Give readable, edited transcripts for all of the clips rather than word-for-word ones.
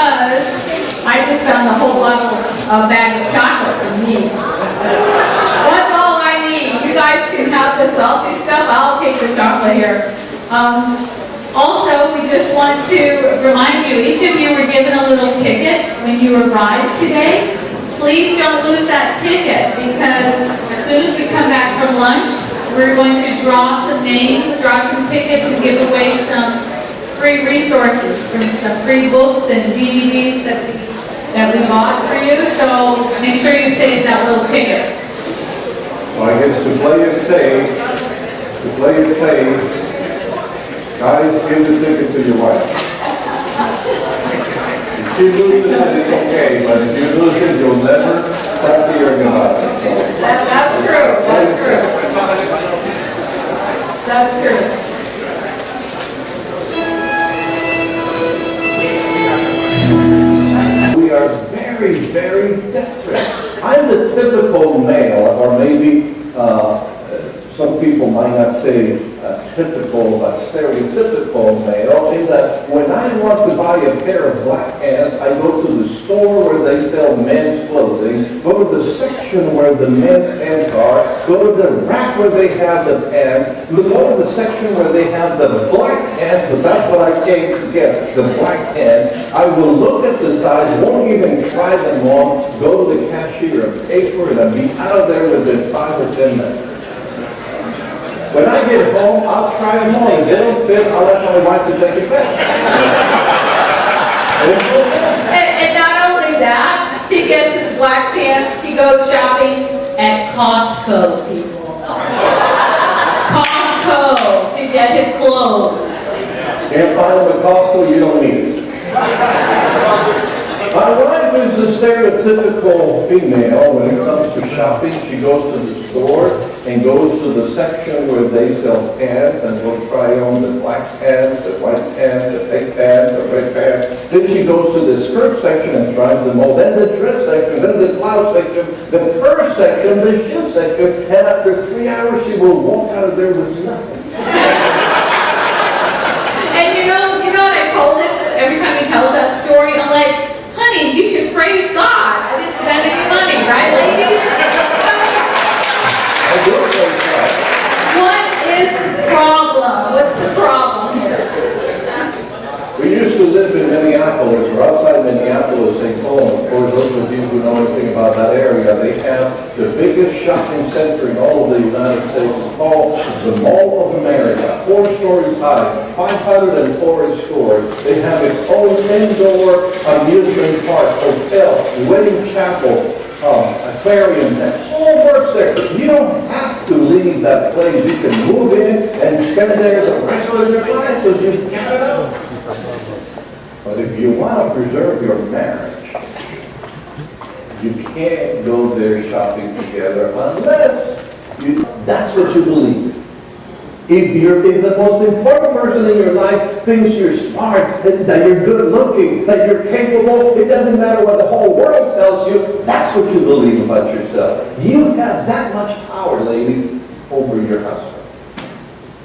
because I just found a whole bag of chocolate for me. That's all I need. You guys can have the salty stuff. I'll take the chocolate here. Also, we just want to remind you, each of you were given a little ticket when you arrived today. Please don't lose that ticket, because as soon as we come back from lunch, we're going to draw some names, draw some tickets, and give away some free resources from some free books and DVDs that we bought for you. So make sure you save that little ticket. So I guess to play it safe, guys, give the ticket to your wife. If she loses it, it's okay, but if you lose it, you'll never stop hearing about it. So. That's true. That's true. That's true. We are very, very different. I'm the typical male, or maybe some people might not say typical, but stereotypical male, in that when I want to buy a pair of black pants, I go to the store where they sell men's clothing, go to the section where the men's pants are, go to the rack where they have the pants, go to the section where they have the black pants, but that's what I came to get, the black pants. I will look at the size, won't even try them on, go to the cashier and pay for it, and be out of there within 5 or 10 minutes. When I get home, I'll try them on. If they don't fit, I'll ask my wife to take it back. And not only that, he gets his black pants, he goes shopping at Costco, people. Costco to get his clothes. Can't find them at Costco, you don't need it. My wife is a stereotypical female when it comes to shopping. She goes to the store and goes to the section where they sell pants and will try on the black pants, the white pants, the pink pants, the red pants. Then she goes to the skirt section and tries them all. Then the dress section, then the blouse section, the purse section, the shoe section. And after 3 hours, she will walk out of there with nothing. And you know what I told him every time he tells that story? I'm like, honey, you should praise God. I didn't spend any money, right, ladies? I do praise God. What is the problem? What's the problem here? We used to live in Minneapolis, or outside Minneapolis, St. Paul. Of course, those of you who know anything about that area, they have the biggest shopping center in all of the United States. It's called the Mall of America, 4 stories high, 540 stores. They have its own indoor amusement park, hotel, wedding chapel, aquarium, that all works there. You don't have to leave that place. You can move in and spend there the rest of your life because you've got it up. But if you want to preserve your marriage, you can't go there shopping together unless that's what you believe. If the most important person in your life thinks you're smart, that you're good looking, that you're capable, it doesn't matter what the whole world tells you, that's what you believe about yourself. You have that much power, ladies, over your husband.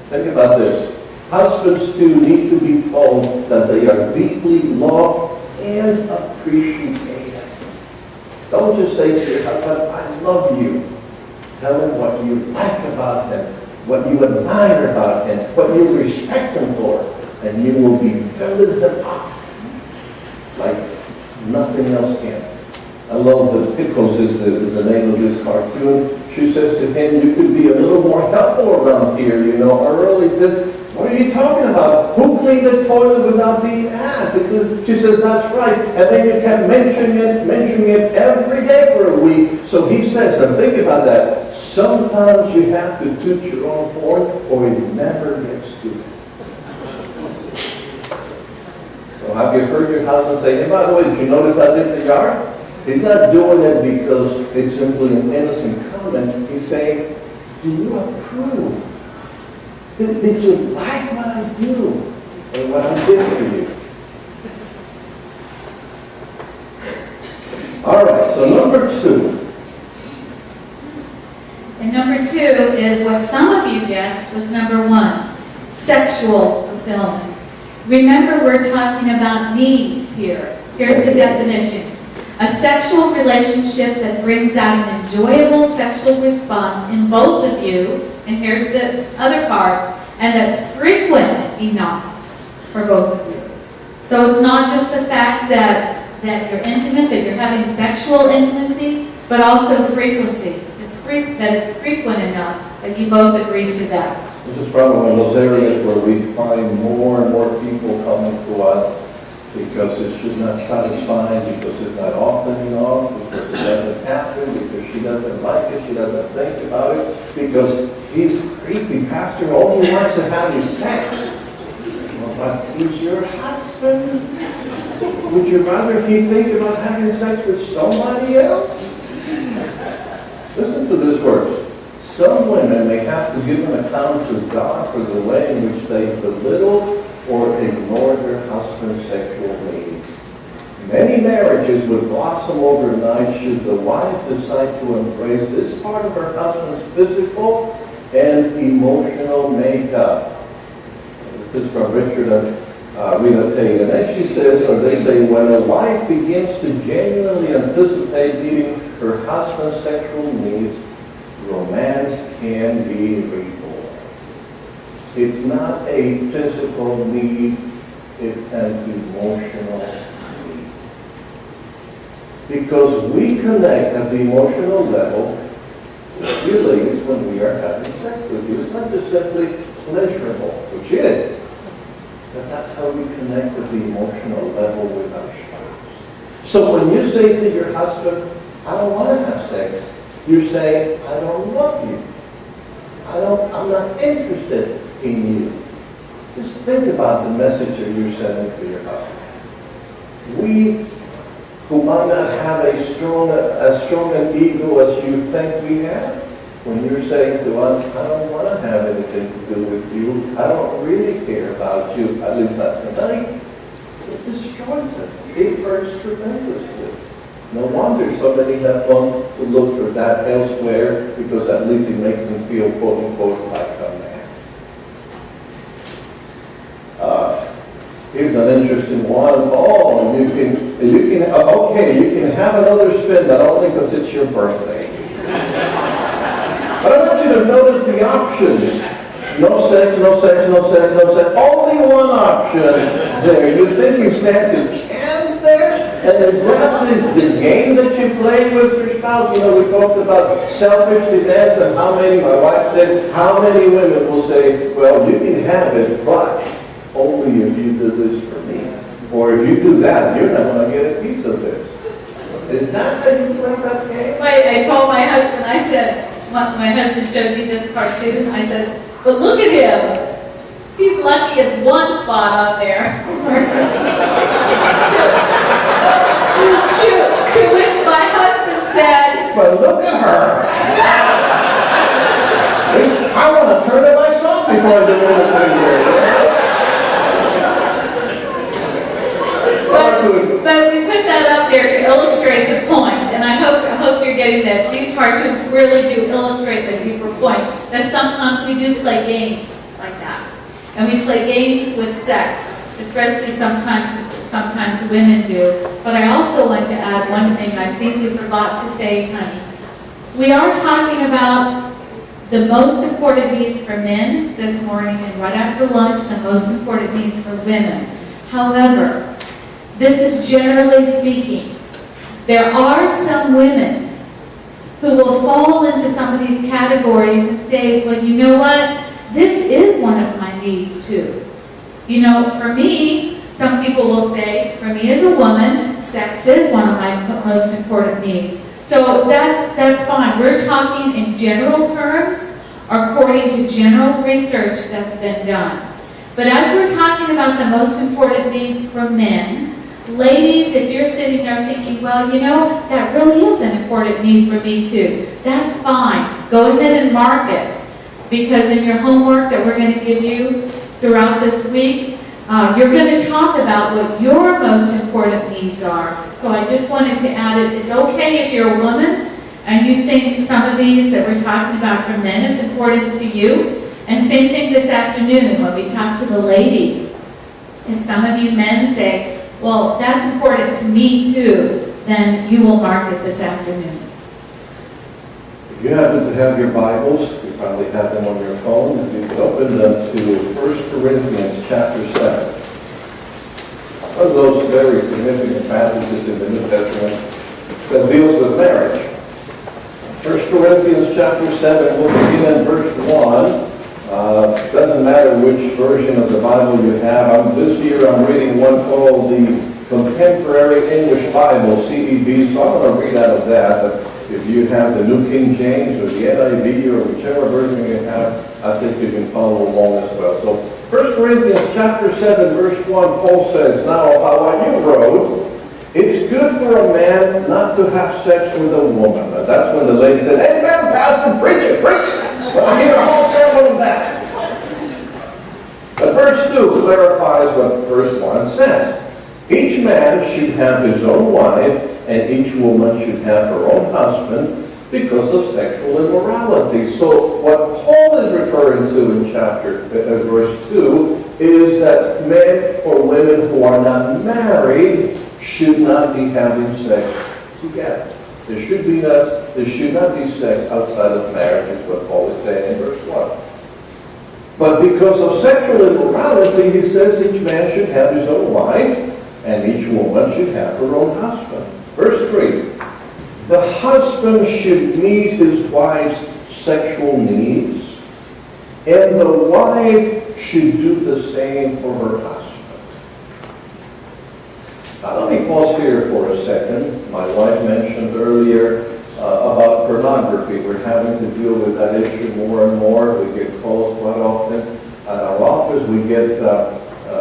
Think about this. Husbands too need to be told that they are deeply loved and appreciated. Don't just say to your husband, I love you. Tell him what you like about him, what you admire about him, what you respect him for, and you will be building him up like nothing else can. I love the Pickles is the name of this cartoon. She says to him, you could be a little more helpful around here, you know. Earl, he says, what are you talking about? Who cleaned the toilet without being asked? She says, that's right. And then you kept mentioning it every day for a week. So he says, and think about that, sometimes you have to toot your own horn or it never gets to it. So have you heard your husband say, hey, by the way, did you notice I did the yard? He's not doing it because it's simply an innocent comment. He's saying, do you approve? Did you like what I do and what I did for you? All right, so number 2. And number 2 is what some of you guessed was number 1, sexual fulfillment. Remember, we're talking about needs here. Here's the definition. A sexual relationship that brings out an enjoyable sexual response in both of you, and here's the other part, and that's frequent enough for both of you. So it's not just the fact that you're intimate, that you're having sexual intimacy, but also frequency. That it's frequent enough that you both agree to that. This is probably one of those areas where we find more and more people coming to us because it's just not satisfying, because it's not often enough, because it doesn't happen, because she doesn't like it, she doesn't think about it, because he's creepy, Pastor, all he wants to have is sex. Well, but he's your husband. Would you rather he think about having sex with somebody else? Listen to this verse. Some women may have to give an account to God for the way in which they belittle or ignore their husband's sexual needs. Many marriages would blossom overnight should the wife decide to embrace this part of her husband's physical and emotional makeup. This is from Richard and Rita Tate. And then she says, or they say, when a wife begins to genuinely anticipate meeting her husband's sexual needs, romance can be reborn. It's not a physical need, it's an emotional need. Because we connect at the emotional level with you ladies when we are having sex with you. It's not just simply pleasurable, which is, but that's how we connect at the emotional level with our spouse. So when you say to your husband, I don't want to have sex, you're saying, I don't love you. I'm not interested in you. Just think about the message that you're sending to your husband. We who might not have as strong an ego as you think we have, when you're saying to us, I don't want to have anything to do with you, I don't really care about you, at least not tonight, it destroys us. It hurts tremendously. No wonder so many have gone to look for that elsewhere, because at least it makes them feel, quote unquote, like a man. Here's an interesting one. Oh, you can have another spin, but only because it's your birthday. But I want you to notice the options. No sex, no sex, no sex, no sex. Only one option there. You think you stand a chance there? And is that the game that you play with your spouse? You know, we talked about selfish demands and how many, my wife said, how many women will say, well, you can have it, but only if you do this for me. Or if you do that, you're not going to get a piece of this. Is that how you play that game? I told my husband, I said, my husband showed me this cartoon, I said, but look at him. He's lucky it's one spot on there. to which my husband said, but look at her. I want to turn the lights off before I do anything here. But we put that up there to illustrate the point, and I hope you're getting that. These cartoons really do illustrate the deeper point, that sometimes we do play games like that. And we play games with sex, especially sometimes women do. But I also want to add one thing I think we forgot to say, honey. We are talking about the most important needs for men this morning, and right after lunch, the most important needs for women. However, this is generally speaking. There are some women who will fall into some of these categories and say, well, you know what? This is one of my needs too. You know, for me, some people will say, for me as a woman, sex is one of my most important needs. So that's fine. We're talking in general terms, according to general research that's been done. But as we're talking about the most important needs for men, ladies, if you're sitting there thinking, well, you know, that really is an important need for me too, that's fine. Go ahead and mark it. Because in your homework that we're going to give you throughout this week, you're going to talk about what your most important needs are. So I just wanted to add it. It's okay if you're a woman and you think some of these that we're talking about for men is important to you. And same thing this afternoon when we talk to the ladies. If some of you men say, well, that's important to me too, then you will mark it this afternoon. If you happen to have your Bibles, you probably have them on your phone, and you can open them to 1 Corinthians chapter 7. One of those very significant passages in the New Testament that deals with marriage. 1 Corinthians chapter 7, we'll begin in verse 1. Doesn't matter which version of the Bible you have. This year I'm reading one called the Contemporary English Bible, CEB, so I'm going to read out of that. But if you have the New King James or the NIV or whichever version you have, I think you can follow along as well. So 1 Corinthians chapter 7, verse 1, Paul says, "Now, how you wrote, it's good for a man not to have sex with a woman." Now, that's when the lady said, "Amen, Pastor, preach it, preach it." Well, I hear a whole sermon on that. But verse 2 clarifies what verse 1 says. Each man should have his own wife, and each woman should have her own husband, because of sexual immorality. So what Paul is referring to in verse 2 is that men or women who are not married should not be having sex together. There should not be sex outside of marriage, is what Paul is saying in verse 1. But because of sexual immorality, he says each man should have his own wife, and each woman should have her own husband. Verse 3, the husband should meet his wife's sexual needs, and the wife should do the same for her husband. Now let me pause here for a second. My wife mentioned earlier about pornography. We're having to deal with that issue more and more. We get calls quite often. At our office, we get,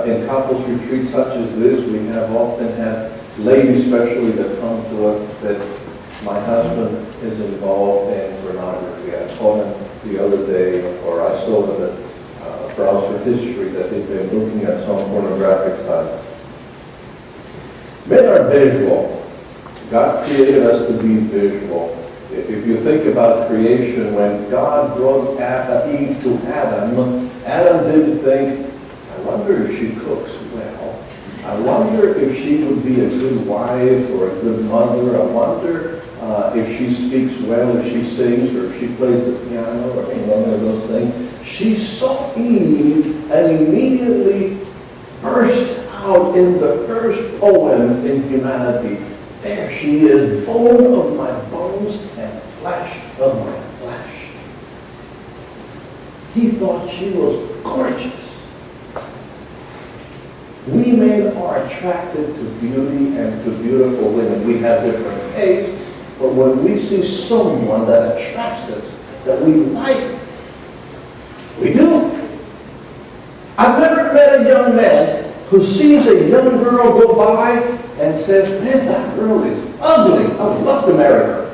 in couples retreats such as this, we have often had ladies especially that come to us and said, "My husband is involved in pornography. I called him the other day, or I saw in the browser history that he'd been looking at some pornographic sites." Men are visual. God created us to be visual. If you think about creation, when God brought Eve to Adam, Adam didn't think, "I wonder if she cooks well. I wonder if she would be a good wife or a good mother. I wonder if she speaks well, if she sings, or if she plays the piano, or any one of those things." She saw Eve and immediately burst out in the first poem in humanity. There she is, bone of my bones and flesh of my flesh. He thought she was gorgeous. We men are attracted to beauty and to beautiful women. We have different tastes, but when we see someone that attracts us, that we like, we do. I've never met a young man who sees a young girl go by and says, "Man, that girl is ugly. I would love to marry her."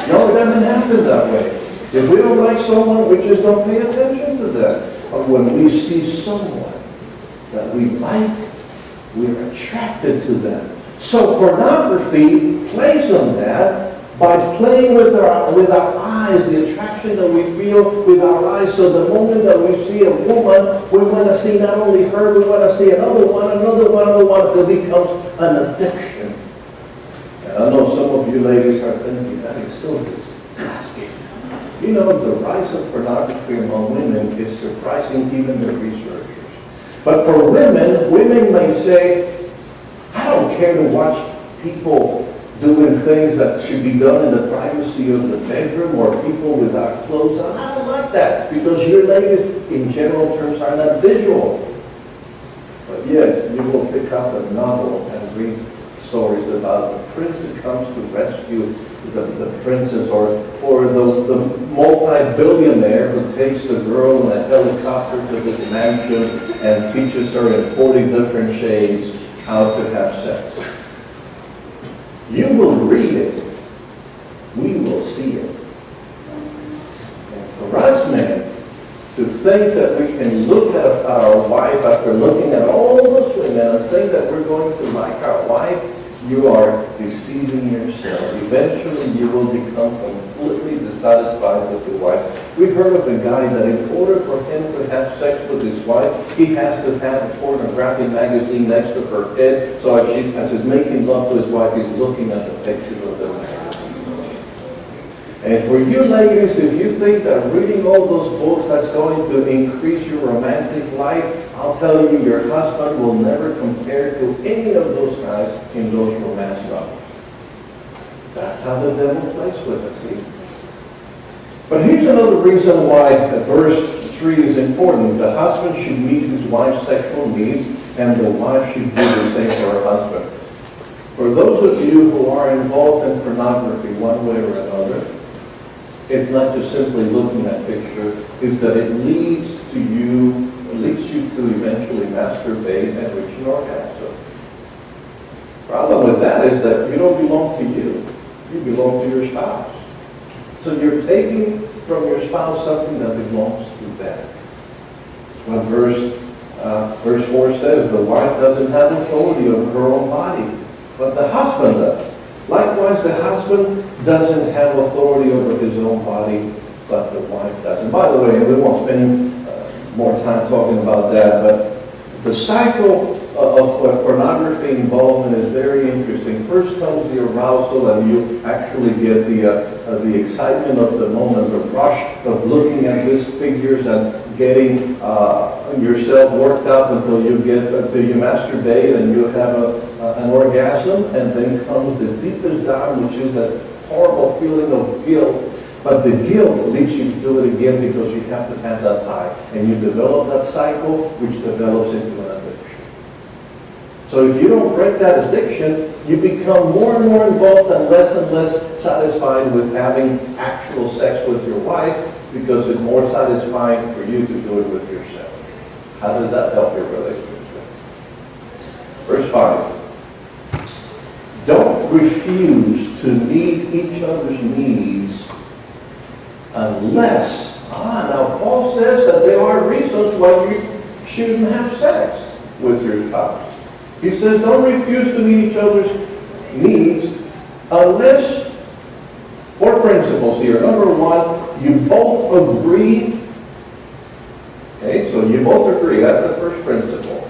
No, it doesn't happen that way. If we don't like someone, we just don't pay attention to them. But when we see someone that we like, we're attracted to them. So pornography plays on that by playing with our eyes, the attraction that we feel with our eyes. So the moment that we see a woman, we want to see not only her, we want to see another one, until it becomes an addiction. And I know some of you ladies are thinking, that is so disgusting. You know, the rise of pornography among women is surprising even the researchers. But for women may say, "I don't care to watch people doing things that should be done in the privacy of the bedroom, or people without clothes on. I don't like that, because your ladies, in general terms, are not visual." But yet, you will pick up a novel and read stories about the prince that comes to rescue the princess, or the multi-billionaire who takes the girl in a helicopter to his mansion and teaches her in 40 different shades how to have sex. You will read it. We will see it. And for us men, to think that we can look at our wife after looking at all those women and think that we're going to like our wife you are deceiving yourself. Eventually, you will become completely dissatisfied with your wife. We heard of a guy that in order for him to have sex with his wife, he has to have a pornographic magazine next to her head, so as he's making love to his wife, he's looking at the picture of the magazine. And for you ladies, if you think that reading all those books that's going to increase your romantic life, I'll tell you, your husband will never compare to any of those guys in those romance novels. That's how the devil plays with us, see? But here's another reason why verse 3 is important. The husband should meet his wife's sexual needs, and the wife should do the same for her husband. For those of you who are involved in pornography one way or another, it's not just simply looking at pictures, it's that it leads you to eventually masturbate and reach an orgasm. Problem with that is that you don't belong to you. You belong to your spouse. So you're taking from your spouse something that belongs to them. What verse 4 says, the wife doesn't have authority over her own body, but the husband does. Likewise, the husband doesn't have authority over his own body, but the wife does. And by the way, we won't spend more time talking about that, but the cycle of pornography involvement is very interesting. First comes the arousal, and you actually get the excitement of the moment, the rush of looking at these figures and getting yourself worked up until you masturbate and you have an orgasm, and then comes the deepest down, which is that horrible feeling of guilt. But the guilt leads you to do it again because you have to have that high. And you develop that cycle, which develops into an addiction. So if you don't break that addiction, you become more and more involved and less satisfied with having actual sex with your wife, because it's more satisfying for you to do it with yourself. How does that help your relationship? Verse 5. Don't refuse to meet each other's needs unless, now Paul says that there are reasons why you shouldn't have sex with your spouse. He says don't refuse to meet each other's needs unless, 4 principles here. Number 1, you both agree. Okay, so you both agree. That's the first principle.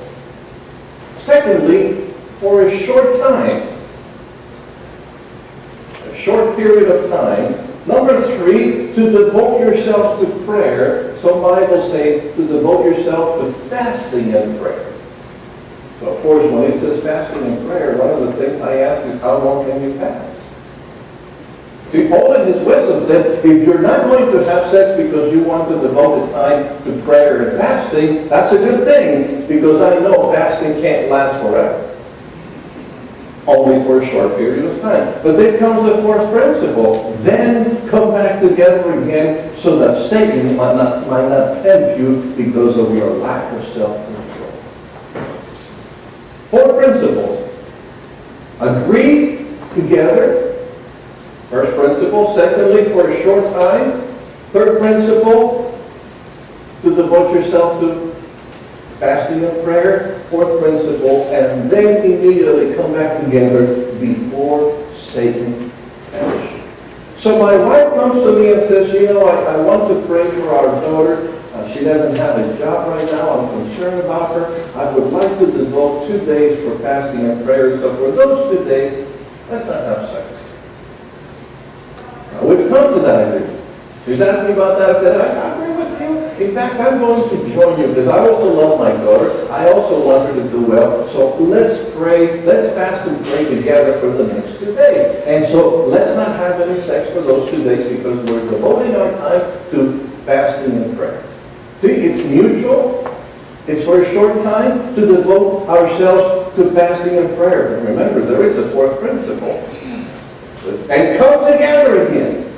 Secondly, for a short time. A short period of time. Number 3, to devote yourself to prayer. Some Bibles say to devote yourself to fasting and prayer. So of course, when it says fasting and prayer, one of the things I ask is, how long can you fast? See, Paul in his wisdom said, if you're not going to have sex because you want to devote the time to prayer and fasting, that's a good thing, because I know fasting can't last forever. Only for a short period of time. But then comes the 4th principle. Then come back together again so that Satan might not tempt you because of your lack of self-control. 4 principles. Agree together. First principle. Secondly, for a short time. Third principle, to devote yourself to fasting and prayer. 4th principle, and then immediately come back together before Satan tempts you. So my wife comes to me and says, I want to pray for our daughter. She doesn't have a job right now. I'm concerned about her. I would like to devote 2 days for fasting and prayer. So for those 2 days, let's not have sex. Now, we've come to that agreement. She's asked me about that. I said, I agree with you. In fact, I'm going to join you because I also love my daughter. I also want her to do well. So let's pray, let's fast and pray together for the next 2 days. And so let's not have any sex for those 2 days because we're devoting our time to fasting and prayer. See, it's mutual. It's for a short time to devote ourselves to fasting and prayer. But remember, there is a 4th principle. And come together again.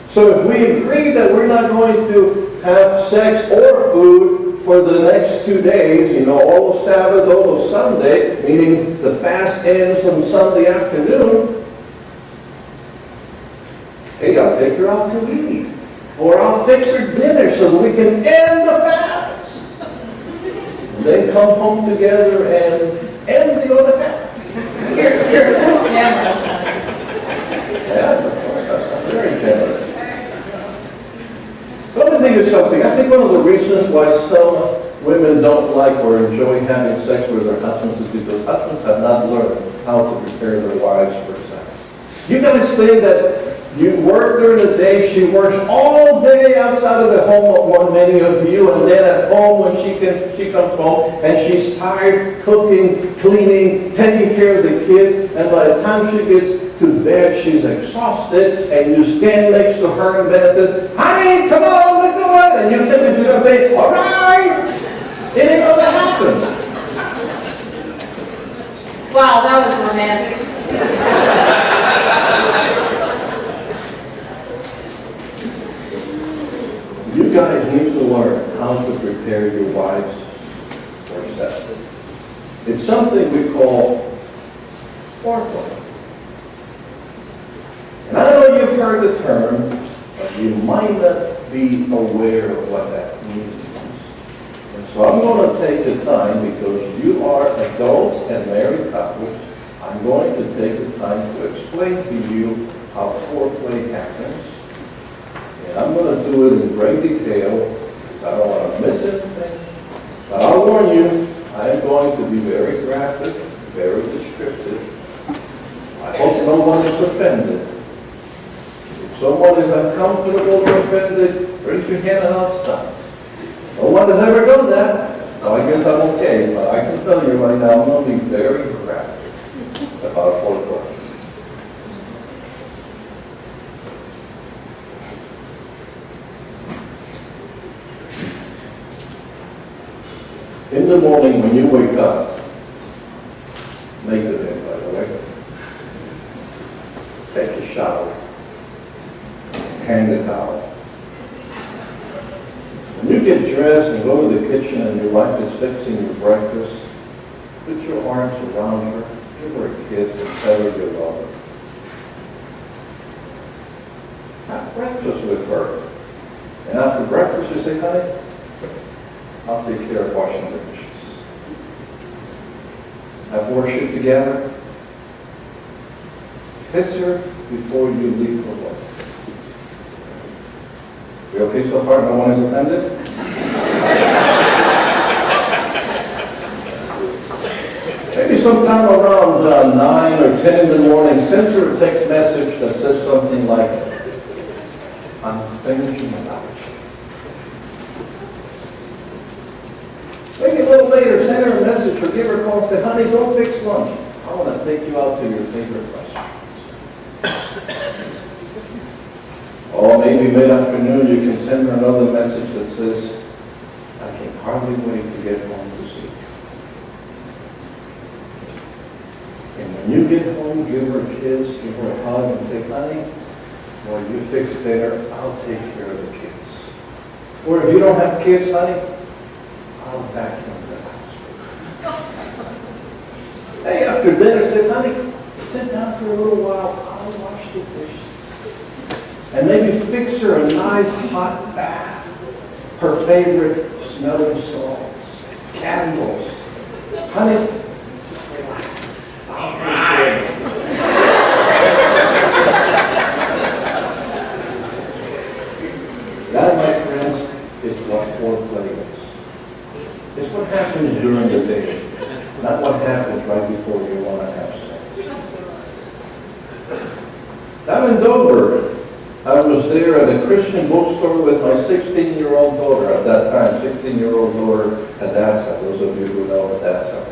So if we agree that we're not going to have sex or food for the next 2 days, all of Sabbath, all of Sunday, meaning the fast ends on Sunday afternoon, hey, I'll take her out to eat. Or I'll fix her dinner so that we can end the fast. And then come home together and end the other fast. You're so generous. Yeah, I'm very generous. Let me think of something. I think one of the reasons why some women don't like or enjoy having sex with their husbands is because husbands have not learned how to prepare their wives for sex. You guys think that you work during the day, she works all day outside of the home, one many of you, and then at home when she comes home and she's tired, cooking, cleaning, taking care of the kids, and by the time she gets to bed, she's exhausted, and you stand next to her in bed and says, honey, come on, let's do it, and you think that she's going to say, all right, it ain't going to happen. Wow, that was romantic. You guys need to learn how to prepare your wives for sex. It's something we call foreplay. And I know you've heard the term, but you might not be aware of what that means. And so I'm going to take the time, because you are adults and married couples, I'm going to take the time to explain to you how foreplay happens. And I'm going to do it in great detail, because I don't want to miss anything. But I'll warn you, I am going to be very graphic, very descriptive. I hope no one is offended. If someone is uncomfortable or offended, raise your hand and I'll stop. No one has ever done that, so I guess I'm okay. But I can tell you right now, I'm going to be very graphic about foreplay. In the morning when you wake up, make the bed, by the way. Take a shower. Hang the towel. When you get dressed and go to the kitchen and your wife is fixing your breakfast, put your arms around her, give her a kiss, and tell her you love her. Have breakfast with her. And after breakfast, you say, honey, I'll take care of washing the dishes. Have worship together. Kiss her before you leave for work. We okay so far? No one is offended? Maybe sometime around 9 or 10 in the morning, send her a text message that says something like, I'm thinking about you. Maybe a little later, send her a message or give her a call and say, honey, don't fix lunch. I want to take you out to your favorite restaurant. Or maybe mid-afternoon, you can send her another message that says, I can hardly wait to get home to see you. And when you get home, give her a kiss, give her a hug, and say, honey, while you fix dinner, I'll take care of the kids. Or if you don't have kids, honey, I'll vacuum the house. Hey, after dinner, say, honey, sit down for a little while, I'll wash the dishes. And maybe fix her a nice hot bath, her favorite smelling salts, candles. Honey, just relax. I'll take care of it. That, my friends, is what foreplay is. It's what happens during the day, not what happens right before you want to have sex. I'm in Dover. I was there at a Christian bookstore with my 16-year-old daughter at that time, 16-year-old daughter, Hadassah. Those of you who know Hadassah.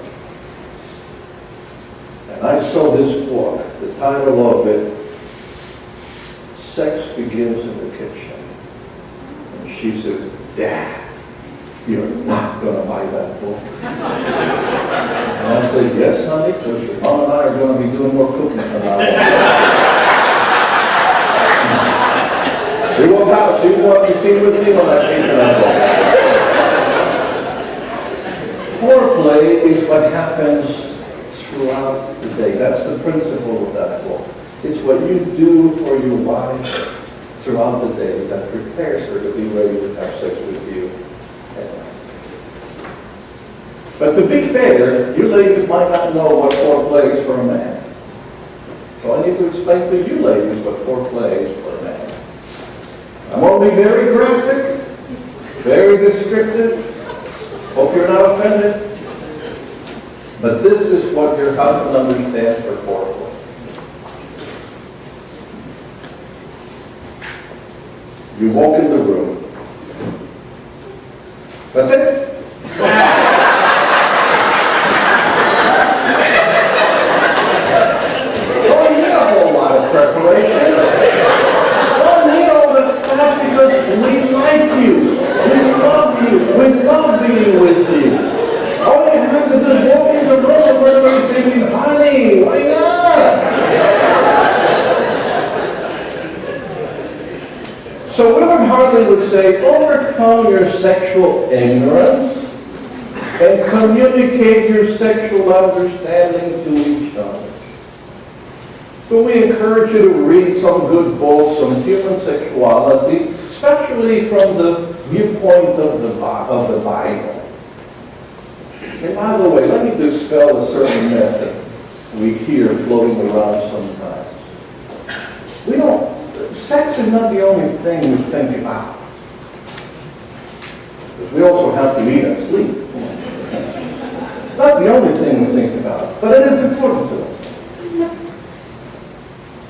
And I saw this book. The title of it, Sex Begins in the Kitchen. And she said, Dad, you're not going to buy that book. And I said, yes, honey, because your mom and I are going to be doing more cooking from now on. She won't be seen with me when I pay for that book. Foreplay is what happens throughout the day. That's the principle of that book. It's what you do for your wife throughout the day that prepares her to be ready to have sex with you at night. But to be fair, you ladies might not know what foreplay is for a man. So I need to explain to you ladies what foreplay is for a man. I'm going to be very graphic, very descriptive. Hope you're not offended. But this is what your husband understands for foreplay. You walk in the room. That's it. Don't need a whole lot of preparation. Don't need all that stuff because we like you. We love you. We love being with you. All you have to do is walk in the room and we're going to be thinking, honey, why not? So Willard Hartley would say, overcome your sexual ignorance and communicate your sexual understanding to each other. So we encourage you to read some good books on human sexuality, especially from the viewpoint of the Bible. And by the way, let me dispel a certain myth that we hear floating around sometimes. Sex is not the only thing we think about. Because we also have to eat and sleep. It's not the only thing we think about, but it is important to us.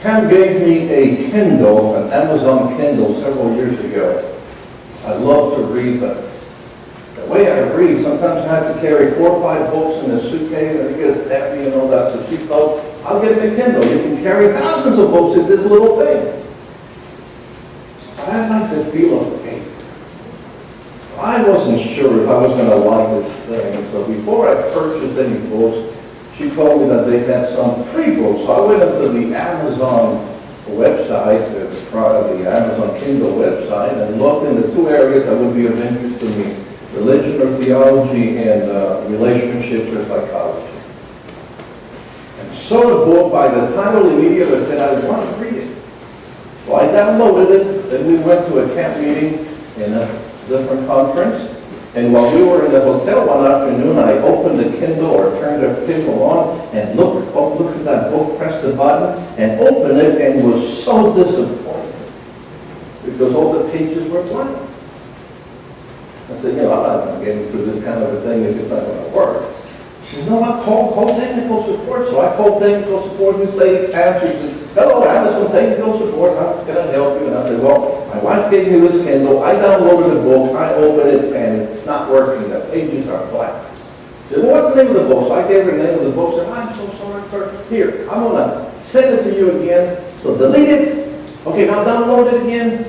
Pam gave me a Kindle, an Amazon Kindle, several years ago. I love to read, but the way I read, sometimes I have to carry 4 or 5 books in a suitcase, and it gets heavy and all that. So she thought, I'll get the Kindle. You can carry thousands of books in this little thing. But I like the feel of the paper. So I wasn't sure if I was going to like this thing. So before I purchased any books, she told me that they had some free books. So I went into the Amazon website, the Amazon Kindle website, and looked in the 2 areas that would be of interest to me: religion or theology, and relationships or psychology. And saw a book by the title immediately. I said, I want to read it. So I downloaded it. Then we went to a camp meeting in a different conference. And while we were in the hotel one afternoon, I opened the Kindle or turned the Kindle on and looked at that book, pressed the button, and opened it, and was so disappointed because all the pages were blank. I said, I'm not going to get into this kind of a thing if it's not going to work. She says, no, I'll call technical support. So I called technical support, and this lady answered, she said, hello, Amazon Technical Support, how can I help you? And I said, well, my wife gave me this Kindle, I downloaded the book, I opened it, and it's not working, the pages are blank. She said, well, what's the name of the book? So I gave her the name of the book, said, I'm so sorry, sir. Here, I'm going to send it to you again, so delete it. Okay, now download it again,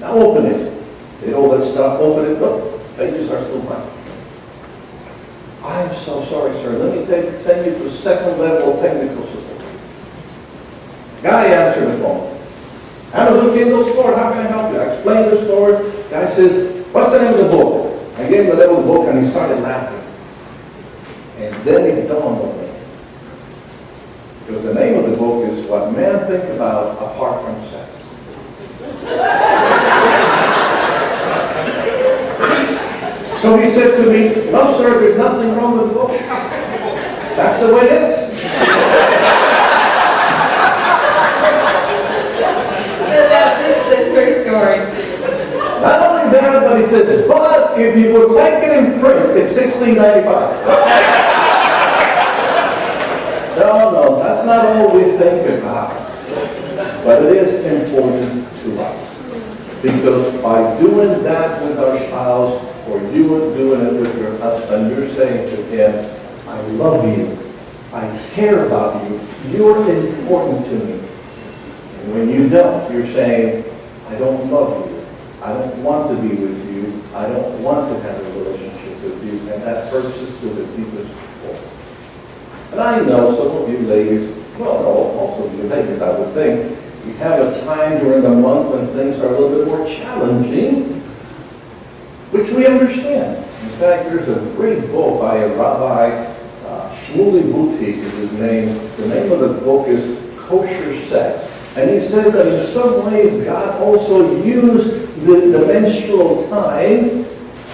now open it. Did all that stuff, open it, look, pages are still blank. I'm so sorry, sir. Let me send you to 2nd level technical support. Guy answered the phone. Amazon Kindle Support, how can I help you? I explained the story. Guy says, what's the name of the book? I gave him the name of the book, and he started laughing. And then it dawned on me. Because the name of the book is What Men Think About Apart from Sex. So he said to me, no, sir, there's nothing wrong with the book. That's the way it is. This is a true story. Not only that, but he says, but if you would like it in print, it's $16.95. No, that's not all we think about. But it is important to us. Because by doing that with our spouse, or you doing it with your husband, you're saying to him, I love you, I care about you, you're important to me. And when you don't, you're saying, I don't love you, I don't want to be with you, I don't want to have a relationship with you, and that hurts us to the deepest core. And I know some of you ladies, well, no, also you ladies, I would think, you have a time during the month when things are a little bit more challenging, which we understand. In fact, there's a great book by a Rabbi, Shmuley Butik is his name. The name of the book is Kosher Sex. And he says that in some ways God also used the menstrual time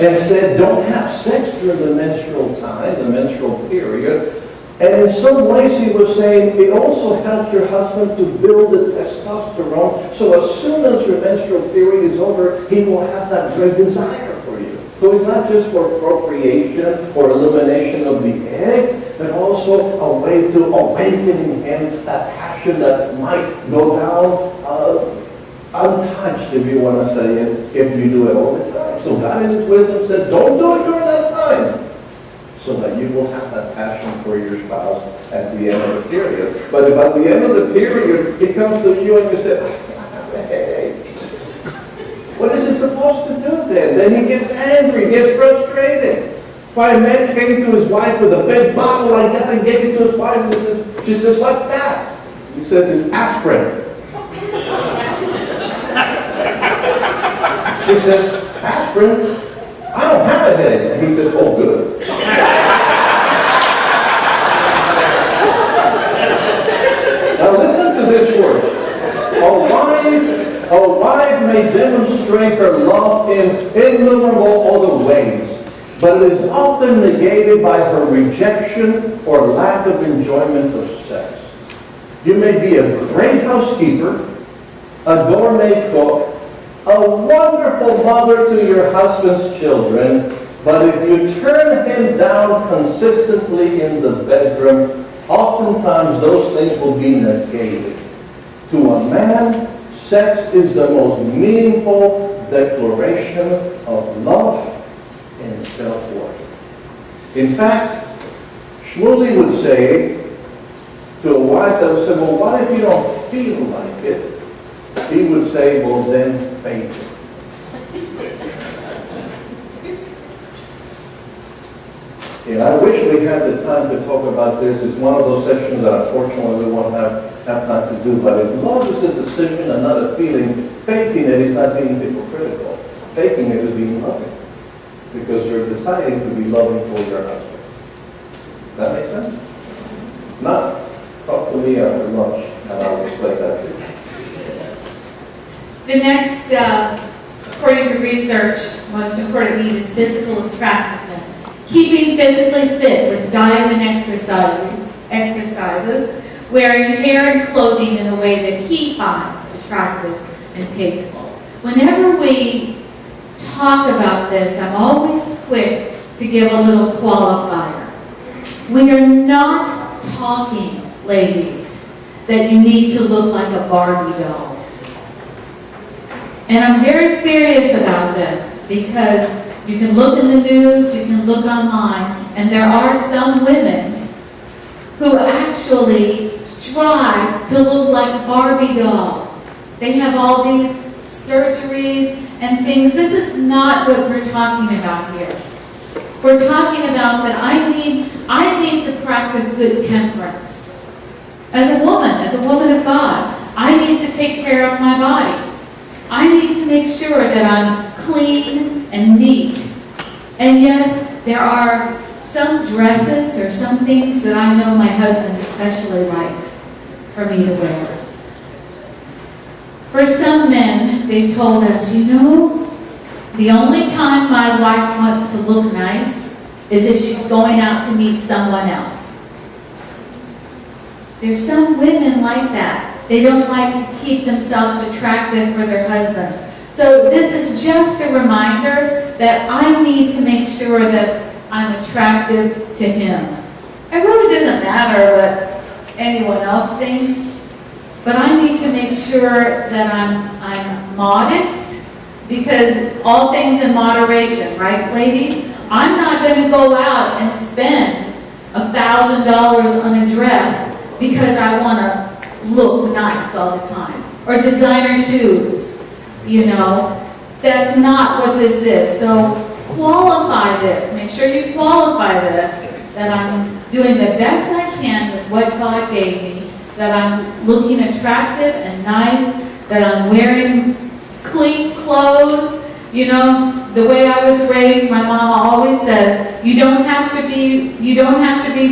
and said, don't have sex during the menstrual time, the menstrual period. And in some ways, he was saying, it also helps your husband to build the testosterone, so as soon as your menstrual period is over, he will have that great desire for you. So it's not just for procreation or elimination of the eggs, but also a way to awaken in him that passion that might go down untouched, if you want to say it, if you do it all the time. So God in his wisdom said, don't do it during that time, so that you will have that passion for your spouse at the end of the period. But if at the end of the period, he comes to you and you say, hey, what is he supposed to do then? Then he gets angry, gets frustrated. Why a man came to his wife with a big bottle like that and gave it to his wife, and she says, what's that? He says, it's aspirin. She says, aspirin? I don't have a headache. And he says, oh, good. Now listen to this verse. A wife may demonstrate her love in innumerable other ways, but it is often negated by her rejection or lack of enjoyment of sex. You may be a great housekeeper, a gourmet cook, a wonderful mother to your husband's children, but if you turn him down consistently in the bedroom, oftentimes those things will be negated. To a man, sex is the most meaningful declaration of love and self-worth. In fact, Shmuley would say to a wife that would say, well, what if you don't feel like it? He would say, well, then fake it. And I wish we had the time to talk about this. It's one of those sessions that unfortunately we won't have time to do. But if love is a decision and not a feeling, faking it is not being hypocritical. Faking it is being loving. Because you're deciding to be loving for your husband. Does that make sense? Not. Talk to me after lunch and I'll explain that to you. The next, according to research, most important need is physical attractiveness. Keeping physically fit with diet and exercises, wearing hair and clothing in a way that he finds attractive and tasteful. Whenever we talk about this, I'm always quick to give a little qualifier. We are not talking, ladies, that you need to look like a Barbie doll. And I'm very serious about this because you can look in the news, you can look online, and there are some women who actually strive to look like a Barbie doll. They have all these surgeries and things. This is not what we're talking about here. We're talking about that I need to practice good temperance. As a woman of God, I need to take care of my body. I need to make sure that I'm clean and neat. And yes, there are some dresses or some things that I know my husband especially likes for me to wear. For some men, they've told us, you know, the only time my wife wants to look nice is if she's going out to meet someone else. There's some women like that. They don't like to keep themselves attractive for their husbands. So this is just a reminder that I need to make sure that I'm attractive to him. It really doesn't matter what anyone else thinks, but I need to make sure that I'm modest, because all things in moderation, right, ladies? I'm not going to go out and spend $1,000 on a dress because I want to look nice all the time, or designer shoes, you know. That's not what this is. So qualify this. Make sure you qualify this, that I'm doing the best I can with what God gave me, that I'm looking attractive and nice, that I'm wearing clean clothes. You know, the way I was raised, my mama always says, you don't have to be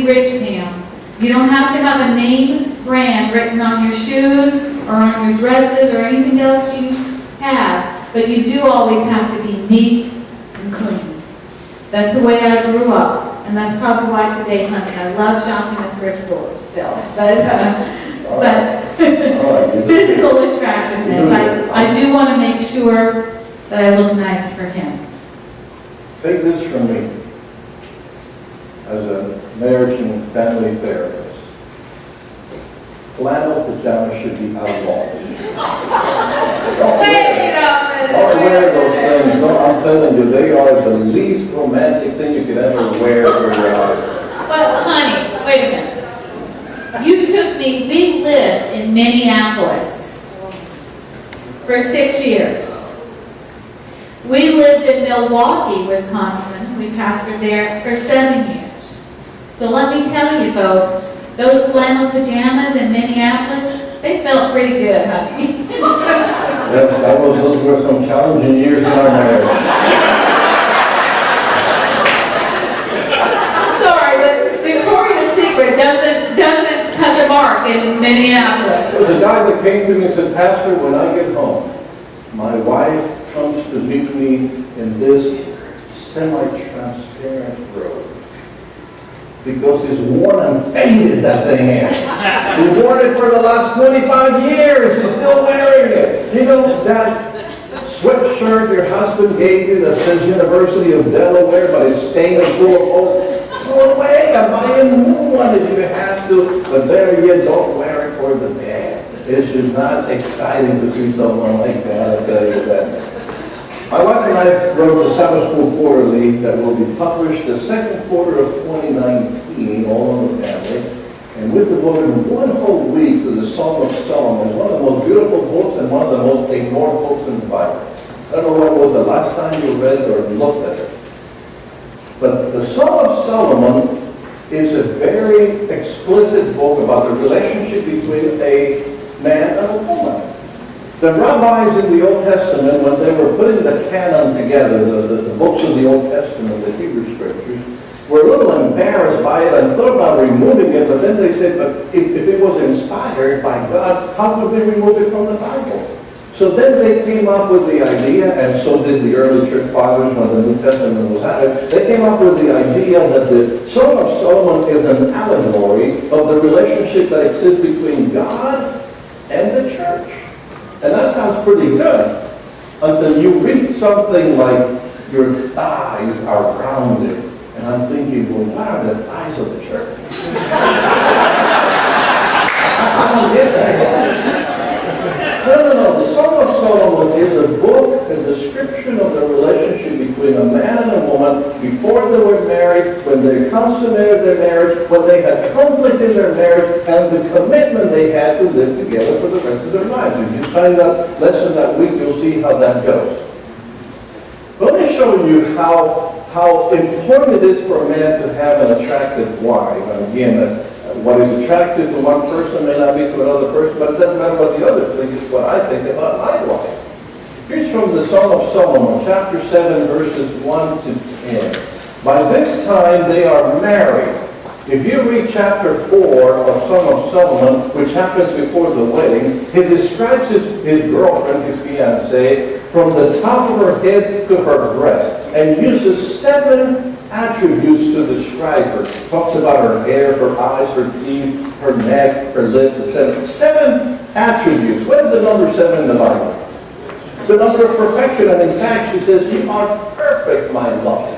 rich, Pam. You don't have to have a name brand written on your shoes or on your dresses or anything else you have, but you do always have to be neat and clean. That's the way I grew up, and that's probably why today, honey, I love shopping at thrift stores still. But physical attractiveness, I do want to make sure that I look nice for him. Take this from me, as a marriage and family therapist. Flannel pajamas should be outlawed. Wait a minute. Don't wear those things. No, I'm telling you, they are the least romantic thing you could ever wear for your house. But honey, wait a minute. You took me, we lived in Minneapolis for 6 years. We lived in Milwaukee, Wisconsin. We pastored there for 7 years. So let me tell you folks, those flannel pajamas in Minneapolis, they felt pretty good, honey. Yes, those were some challenging years in our marriage. Sorry, but Victoria's Secret doesn't cut the mark in Minneapolis. There was a guy that came to me and said, Pastor, when I get home, my wife comes to meet me in this semi-transparent robe. Because it's worn and faded, that thing is. He's worn it for the last 25 years. He's still wearing it. You know, that sweatshirt your husband gave you that says University of Delaware, but it's stained and full of holes, throw it away and buy a new one if you have to. But better yet, don't wear it for the bed. It's just not exciting to see someone like that, I tell you that. My wife and I wrote the Sabbath School Quarterly that will be published the second quarter of 2019, all on the family. And we devoted one whole week to the Song of Solomon. It's one of the most beautiful books and one of the most ignored books in the Bible. I don't know when was the last time you read it or looked at it. But the Song of Solomon is a very explicit book about the relationship between a man and a woman. The rabbis in the Old Testament, when they were putting the canon together, the books of the Old Testament, the Hebrew Scriptures, were a little embarrassed by it and thought about removing it, but then they said, but if it was inspired by God, how could we remove it from the Bible? So then they came up with the idea, and so did the early church fathers when the New Testament was added. They came up with the idea that the Song of Solomon is an allegory of the relationship that exists between God and the church. And that sounds pretty good until you read something like, your thighs are rounded. And I'm thinking, well, what are the thighs of the church? I don't get that. No. The Song of Solomon is a book, a description of the relationship between a man and a woman before they were married, when they consummated their marriage, when they had conflict in their marriage, and the commitment they had to live together for the rest of their lives. If you study that lesson that week, you'll see how that goes. Let me show you how important it is for a man to have an attractive wife. And again, what is attractive to one person may not be to another person, but it doesn't matter what the others think. It's what I think about my wife. Here's from the Song of Solomon, chapter 7, verses 1 to 10. By this time they are married. If you read chapter 4 of Song of Solomon, which happens before the wedding, he describes his girlfriend, his fiancée, from the top of her head to her breast, and uses 7 attributes to describe her. Talks about her hair, her eyes, her teeth, her neck, her lips, etc. 7 attributes. What is the number 7 in the Bible? The number of perfection. And in fact, she says, you are perfect, my love.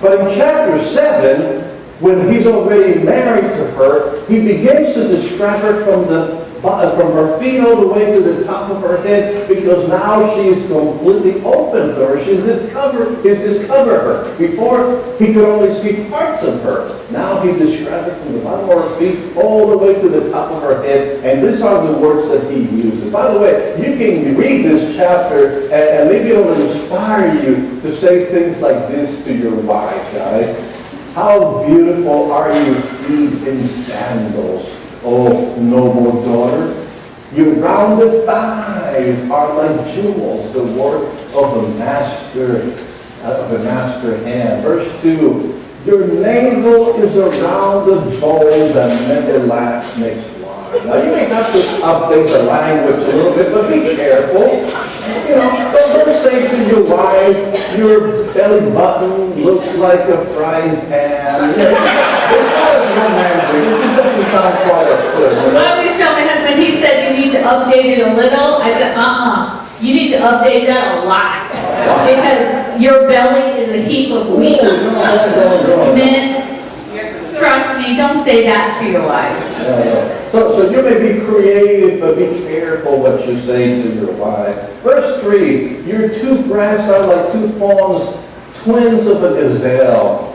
But in chapter 7, when he's already married to her, he begins to describe her from her feet all the way to the top of her head, because now she's completely open to her. He's discovered her. Before, he could only see parts of her. Now he described her from the bottom of her feet all the way to the top of her head. And these are the words that he uses. By the way, you can read this chapter and maybe it will inspire you to say things like this to your wife, guys. How beautiful are your feet in sandals, oh, noble daughter. Your rounded thighs are like jewels, the work of a master hand. Verse 2, your navel is a rounded bowl that never lacks makes wine. Now you may have to update the language a little bit, but be careful. You know, don't say to to your wife, your belly button looks like a frying pan. It's not as romantic. It just doesn't sound quite as good. You know? I always tell my husband, he said you need to update it a little. I said, you need to update that a lot. Because your belly is a heap of wheat. Men, trust me, don't say that to your wife. So you may be creative, but be careful what you say to your wife. Verse 3, your two breasts are like two fawns, twins of a gazelle.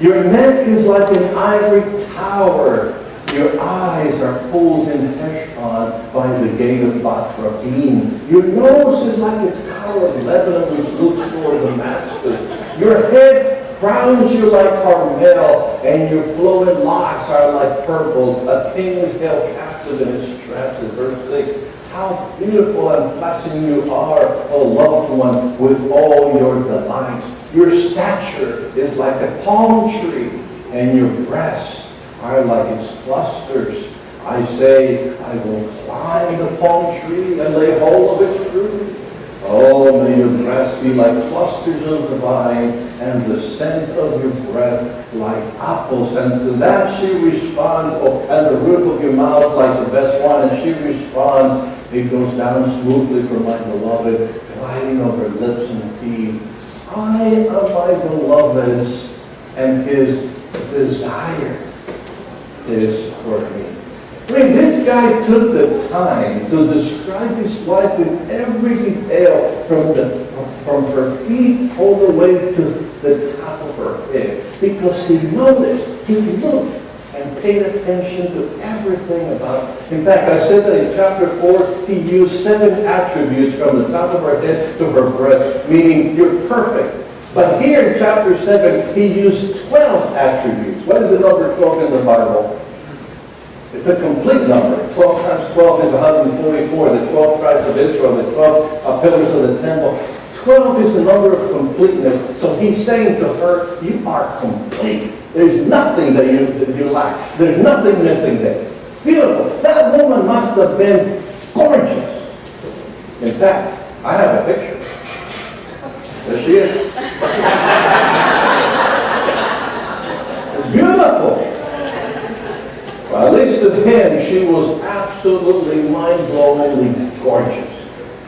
Your neck is like an ivory tower. Your eyes are pools in Heshbon by the gate of Bath-rabbim. Your nose is like a tower of Lebanon which looks toward Damascus. Your head crowns you like Carmel, and your flowing locks are like purple. A king is held captive in his traps. In verse 6, how beautiful and pleasant you are, O loved one, with all your delights. Your stature is like a palm tree, and your breasts are like its clusters. I say, I will climb the palm tree and lay hold of its fruit. Oh, may your breasts be like clusters of the vine, and the scent of your breath like apples. And to that she responds, and the roof of your mouth like the best wine. And she responds, it goes down smoothly for my beloved, gliding over lips and teeth. I am my beloved's, and his desire is for me. I mean, this guy took the time to describe his wife in every detail, from her feet all the way to the top of her head, because he noticed, he looked, and paid attention to everything about it. In fact, I said that in chapter 4, he used 7 attributes from the top of her head to her breast, meaning you're perfect. But here in chapter 7, he used 12 attributes. What is the number 12 in the Bible? It's a complete number. 12 times 12 is 144. The 12 tribes of Israel, the 12 pillars of the temple. 12 is the number of completeness. So he's saying to her, you are complete. There's nothing that you lack. There's nothing missing there. Beautiful. That woman must have been gorgeous. In fact, I have a picture. There she is. It's beautiful. Well, at least to him, she was absolutely mind-blowingly gorgeous.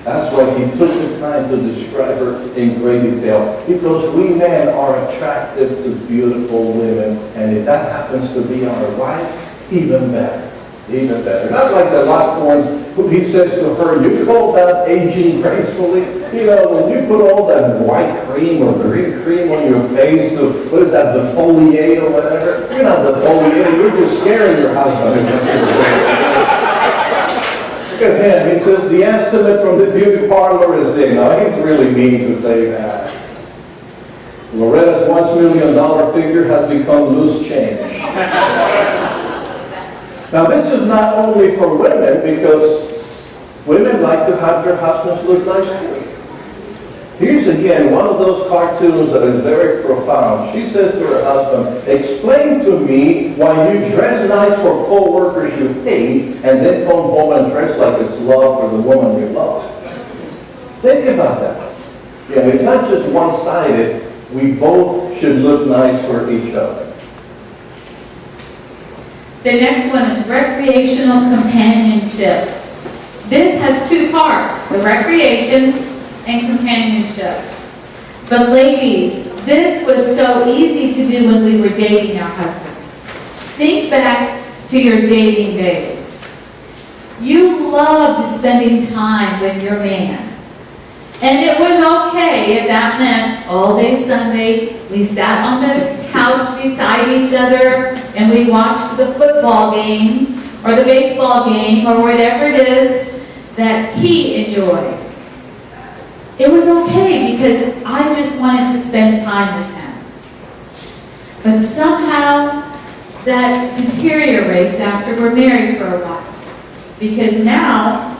That's why he took the time to describe her in great detail. Because we men are attracted to beautiful women. And if that happens to be our wife, even better. Even better. Not like the locked ones who he says to her, you call that aging gracefully? You know, when you put all that white cream or green cream on your face to, what is that, defoliate or whatever? You're not defoliating, you're just scaring your husband. Look at him, he says, the estimate from the beauty parlor is in. Now, he's really mean to say that. Loretta's $1 million figure has become loose change. Now, this is not only for women, because women like to have their husbands look nice too. Here's again one of those cartoons that is very profound. She says to her husband, explain to me why you dress nice for co-workers you hate and then come home and dress like it's love for the woman you love. Think about that. Yeah, it's not just one-sided. We both should look nice for each other. The next one is recreational companionship. This has 2 parts, the recreation and companionship. But ladies, this was so easy to do when we were dating our husbands. Think back to your dating days. You loved spending time with your man. And it was okay if that meant all day Sunday we sat on the couch beside each other and we watched the football game or the baseball game or whatever it is that he enjoyed. It was okay because I just wanted to spend time with him. But somehow that deteriorates after we're married for a while. Because now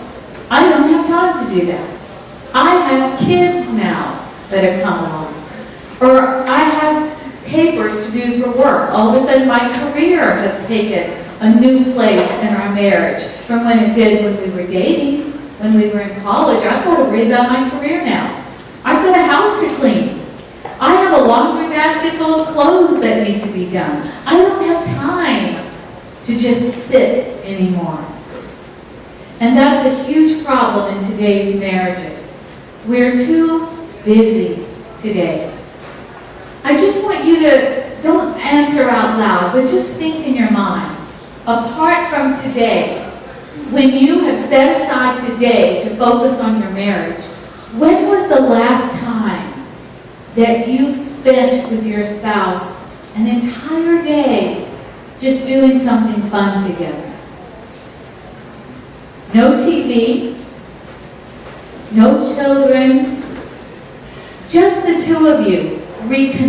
I don't have time to do that. I have kids now that have come along. Or I have papers to do for work. All of a sudden my career has taken a new place in our marriage from when it did when we were dating, when we were in college. I've got to worry about my career now. I I've got a house to clean. I have a laundry basket full of clothes that need to be done. I don't have time to just sit anymore. And that's a huge problem in today's marriages. We're too busy today. I just want you to, don't answer out loud, but just think in your mind. Apart from today, when you have set aside today to focus on your marriage, when was the last time that you spent with your spouse an entire day just doing something fun together? No TV, no children, just the two of you reconnect.